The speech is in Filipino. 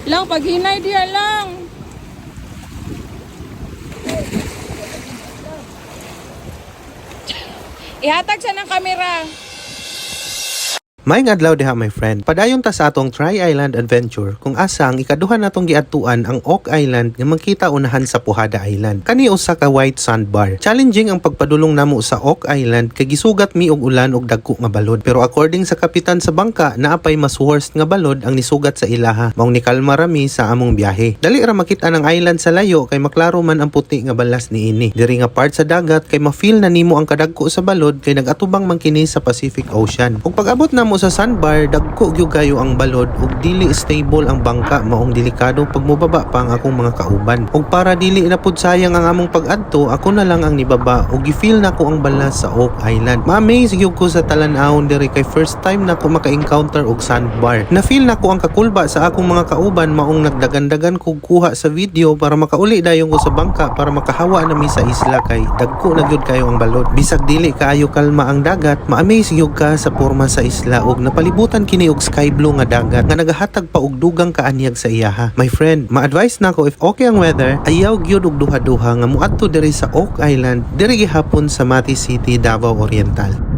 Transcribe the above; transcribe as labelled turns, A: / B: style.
A: Lang, paghinay diya lang. Ihatag siya ng kamera.
B: Maayong adlaw diha my friend. Padayon ta sa atong Tri-Island Adventure kung asa ang ikaduha natong giadtuan ang Oak Island nga makita unahan sa Pujada Island. Kani usa ka white sandbar. Challenging ang pagpadulong namo sa Oak Island kay gisugat mi og ulan og dagko nga balod. Pero according sa kapitan sa bangka, naapay mas worst nga balod ang nisugat sa ilaha. Maong nikalma rami sa among biyahe. Dali ra makita ang island sa layo kay maklaro man ang puti nga balas niini. Diri nga part sa dagat kay ma-feel na nimo ang kadagko sa balod kay nagatubang man kini sa Pacific Ocean. Ug pag-abot namo sa sandbar, dagko gyud kayo ang balod ug dili stable ang bangka, maong delikado pag mubaba pa ang akong mga kauban. Ug para dili na pud sayang ang among pag-adto, ako na lang ang nibaba ug gi-feel nako ang balas sa Oak Island. Ma-amaze gyud ko sa talan-awon diri kay first time nako maka-encounter og sandbar. Na-feel nako ang kakulba sa akong mga kauban, maong nagdagan-dagan kog kuha sa video para makauli dayon ko sa bangka para makahawa nami sa isla kay dagko na gyud kayo ang balod. Bisag dili kaayo kalma ang dagat, ma-amaze gyud ka sa porma sa isla ug napalibutan kini og sky blue nga dagat nga nagahatag pa og dugang kaanyag sa iyaha. My friend, ma-advise nako if okay ang weather, ayaw gyud og duha-duha nga moadto diri sa Oak Island, diri gihapon sa Mati City, Davao Oriental.